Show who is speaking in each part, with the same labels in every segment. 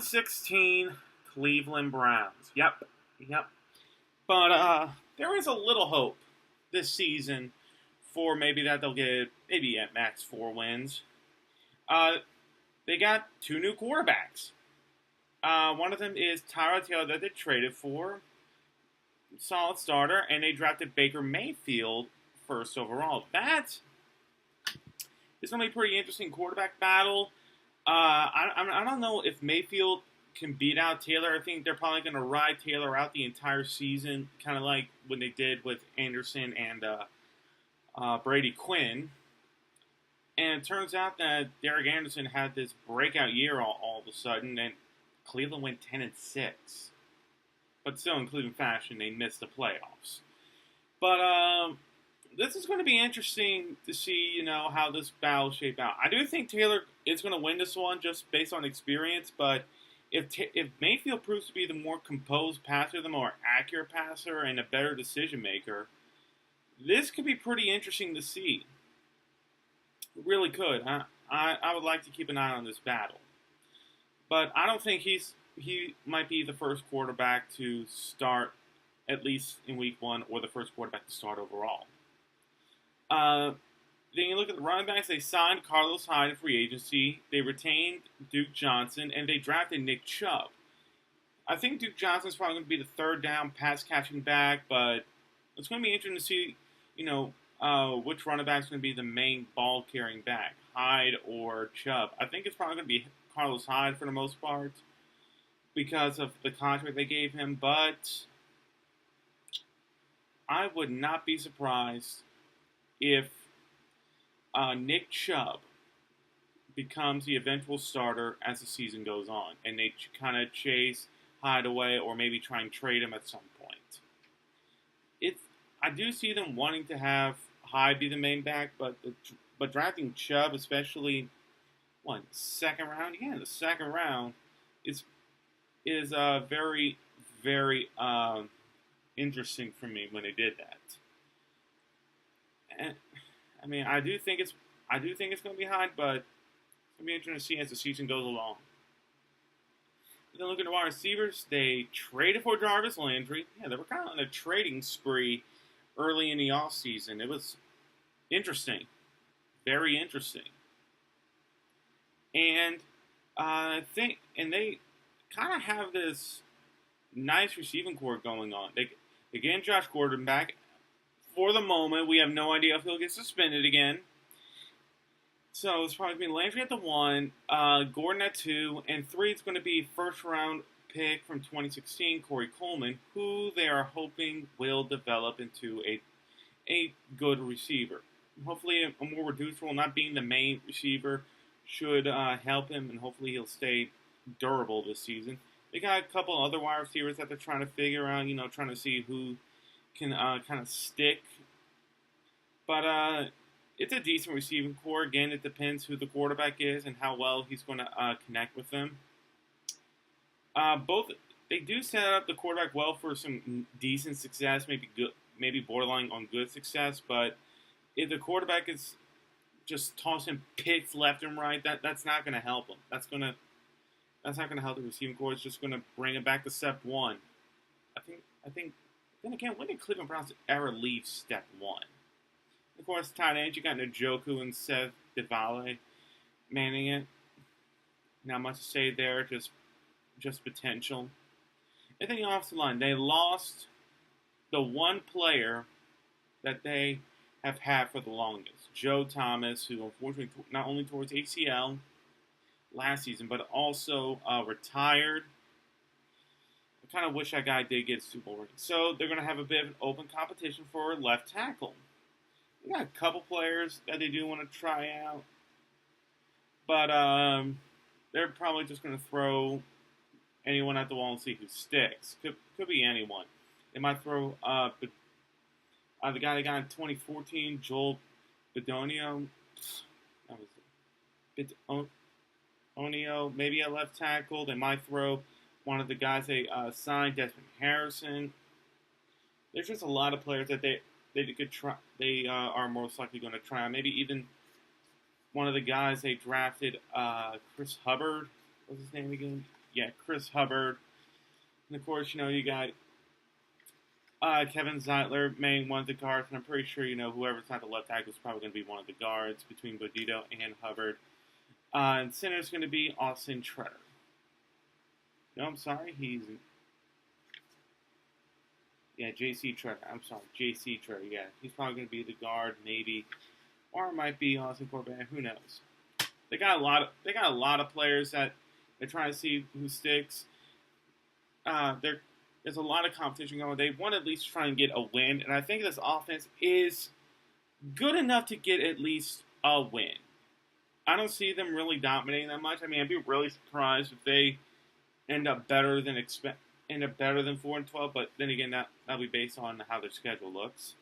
Speaker 1: 0-16 Cleveland Browns. Yep. But there is a little hope this season for maybe that they'll get maybe at max 4 wins. They got 2 new quarterbacks. One of them is Tyrod Taylor that they traded for, solid starter, and they drafted Baker Mayfield first overall. That is going to be a pretty interesting quarterback battle. I don't know if Mayfield can beat out Taylor. I think they're probably going to ride Taylor out the entire season, kind of like when they did with Anderson and Brady Quinn. And it turns out that Derek Anderson had this breakout year all of a sudden, and Cleveland went 10-6. But still, in Cleveland fashion, they missed the playoffs. But this is going to be interesting to see, how this battle shape out. I do think Taylor is going to win this one just based on experience, but if Mayfield proves to be the more composed passer, the more accurate passer, and a better decision maker, this could be pretty interesting to see. It really could. I would like to keep an eye on this battle. But I don't think he might be the first quarterback to start, at least in week 1, or the first quarterback to start overall. Then you look at the running backs. They signed Carlos Hyde in free agency. They retained Duke Johnson, and they drafted Nick Chubb. I think Duke Johnson's probably going to be the third down pass-catching back, but it's going to be interesting to see, which running back's going to be the main ball-carrying back, Hyde or Chubb. I think it's probably going to be Carlos Hyde for the most part because of the contract they gave him, but I would not be surprised if Nick Chubb becomes the eventual starter as the season goes on, and they kind of chase Hyde away or maybe try and trade him at some point. I do see them wanting to have Hyde be the main back, but drafting Chubb, especially second round? Yeah, the second round is very, very interesting for me when they did that. And I mean, I do think it's going to be Hyde, but it's going to be interesting to see as the season goes along. And then look at the wide receivers. They traded for Jarvis Landry. Yeah, they were kind of on a trading spree early in the offseason. It was interesting. Very interesting. And they kind of have this nice receiving core going on. They get Josh Gordon back. For the moment, we have no idea if he'll get suspended again. So it's probably going to be Landry at the 1, Gordon at 2, and 3 is going to be first-round pick from 2016, Corey Coleman, who they are hoping will develop into a good receiver. Hopefully, a more reduced role, not being the main receiver, should help him, and hopefully he'll stay durable this season. They got a couple other wide receivers that they're trying to figure out, trying to see who can kind of stick. But it's a decent receiving core. Again, it depends who the quarterback is and how well he's going to connect with them. They do set up the quarterback well for some decent success, maybe borderline on good success. But if the quarterback is just tossing picks left and right, that's not going to help him. That's not going to help the receiving core. It's just going to bring it back to step 1. I think. Then again, when did Cleveland Browns ever leave step 1? Of course, tight ends, you got Njoku and Seth DeValle manning it. Not much to say there, just potential. And then the offensive line, they lost the one player that they have had for the longest, Joe Thomas, who unfortunately not only tore his ACL last season, but also retired. I kind of wish that guy did get Super Bowl ring. So they're going to have a bit of an open competition for left tackle. They got a couple players that they do want to try out, but they're probably just going to throw anyone at the wall and see who sticks. Could be anyone. They might throw the guy they got in 2014, Joel Bedonio. That was Bedonio, maybe a left tackle. They might throw one of the guys they signed, Desmond Harrison. There's just a lot of players that they could try. They are most likely going to try. Maybe even one of the guys they drafted, Chris Hubbard. What's his name again? Chris Hubbard. And of course, you got Kevin Zeitler main one of the guards, and I'm pretty sure whoever's not the left tackle is probably going to be one of the guards between Bodito and Hubbard. And center is going to be Austin Tretter. No, I'm sorry, J.C. Tretter. I'm sorry, J.C. Tretter. Yeah, he's probably going to be the guard, maybe, or it might be Austin Corbett. Who knows? They got a lot of players that they're trying to see who sticks. There's a lot of competition going. They want to at least try and get a win, and I think this offense is good enough to get at least a win. I don't see them really dominating that much. I mean, I'd be really surprised if they end up better than 4-12. But then again, that'll be based on how their schedule looks.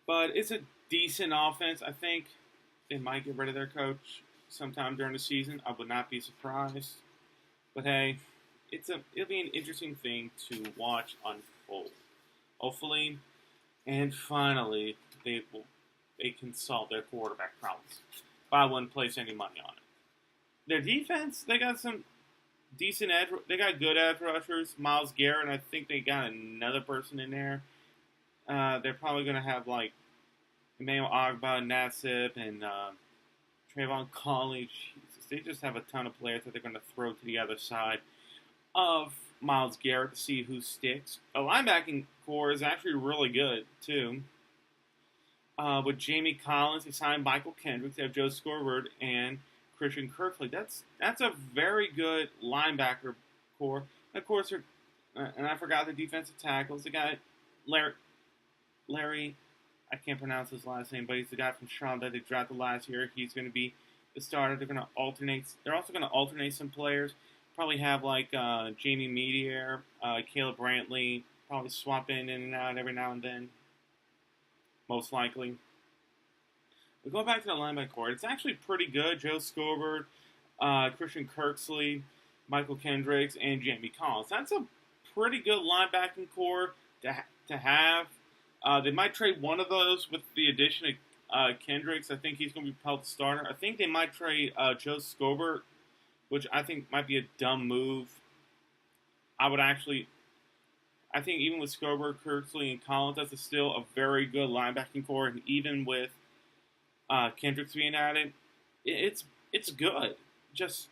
Speaker 1: But it's a decent offense. I think they might get rid of their coach sometime during the season. I would not be surprised. But hey, it'll be an interesting thing to watch unfold. Hopefully, and finally, they can solve their quarterback problems. But I wouldn't place any money on it. Their defense, they got some decent edge. They got good edge rushers. Myles Garrett, and I think they got another person in there. They're probably going to have like Emmanuel Ogbah, Nassib, and Trayvon Colley. Jesus, they just have a ton of players that they're going to throw to the other side of Myles Garrett to see who sticks. The linebacking core is actually really good too. With Jamie Collins, they signed Michael Kendricks. They have Joe Scorward and Christian Kirkley. That's a very good linebacker core. And of course, and I forgot the defensive tackles. The guy Larry, I can't pronounce his last name, but he's the guy from Charlotte that they drafted last year. He's going to be the starter. They're going to alternate. They're also going to alternate some players. Probably have like Jamie Meteor, Caleb Brantley. Probably swap in and out every now and then. Most likely. We go back to the linebacker core. It's actually pretty good. Joe Scorward, Christian Kirksey, Michael Kendricks, and Jamie Collins. That's a pretty good linebacking core to have. They might trade one of those with the addition of Kendricks. I think he's going to be held the starter. I think they might trade Joe Scorward, which I think might be a dumb move. I think even with Scorward, Kirksey, and Collins, that's still a very good linebacking core, and even with Kendricks being added, it's good. Just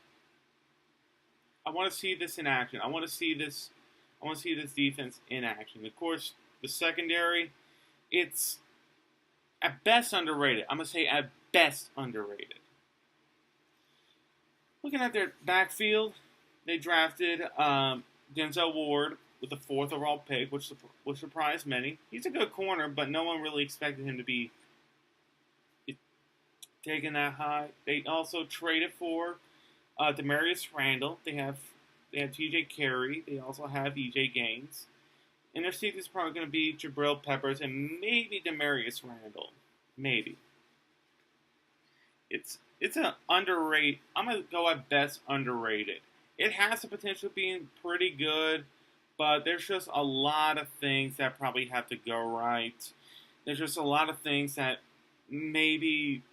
Speaker 1: I want to see this in action. I want to see this defense in action. Of course, the secondary, it's at best underrated. I'm gonna say at best underrated. Looking at their backfield, they drafted Denzel Ward with the 4th overall pick, which surprised many. He's a good corner, but no one really expected him to be taken that high. They also traded for Demarius Randall. They have T.J. Carey. They also have E.J. Gaines. And their safety is probably going to be Jabril Peppers and maybe Demarius Randall. Maybe. It's an underrated. I'm going to go at best underrated. It has the potential of being pretty good, but there's just a lot of things that probably have to go right. There's just a lot of things that maybe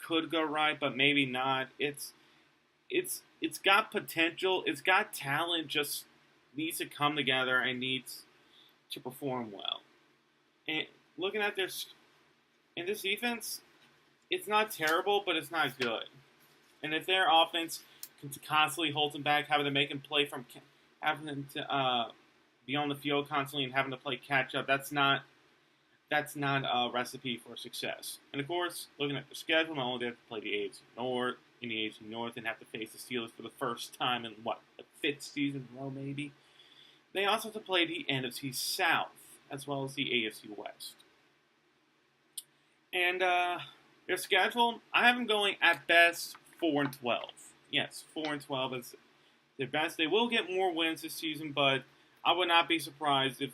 Speaker 1: could go right, but maybe not. It's got potential. It's got talent. Just needs to come together and needs to perform well. And looking at this defense, it's not terrible, but it's not good. And if their offense constantly holds them back, having to make them play having them to be on the field constantly and having to play catch up, that's not a recipe for success. And of course, looking at the schedule, not only do they have to play the AFC North and have to face the Steelers for the first time in the 5th season in a row maybe. They also have to play the NFC South as well as the AFC West. And their schedule, I have them going at best 4-12. Yes, 4-12 is their best. They will get more wins this season, but I would not be surprised if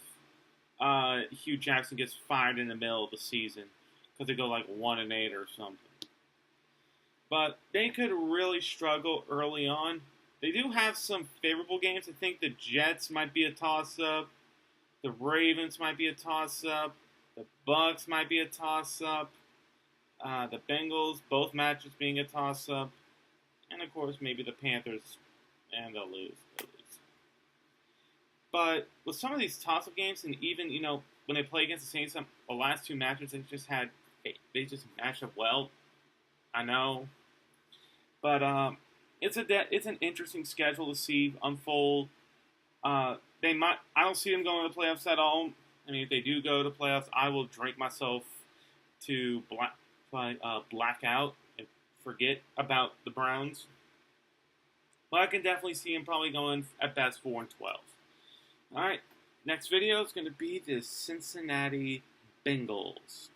Speaker 1: Hugh Jackson gets fired in the middle of the season because they go like 1-8 or something. But they could really struggle early on. They do have some favorable games. I think the Jets might be a toss-up. The Ravens might be a toss-up. The Bucks might be a toss-up. The Bengals, both matches being a toss-up. And, of course, maybe the Panthers and they'll lose. But with some of these toss-up games, and even when they play against the Saints, the last two matches they just matched up well. I know, but it's an interesting schedule to see unfold. I don't see them going to the playoffs at all. I mean, if they do go to playoffs, I will drink myself to black out and forget about the Browns. But I can definitely see them probably going at best 4-12. All right, next video is going to be the Cincinnati Bengals.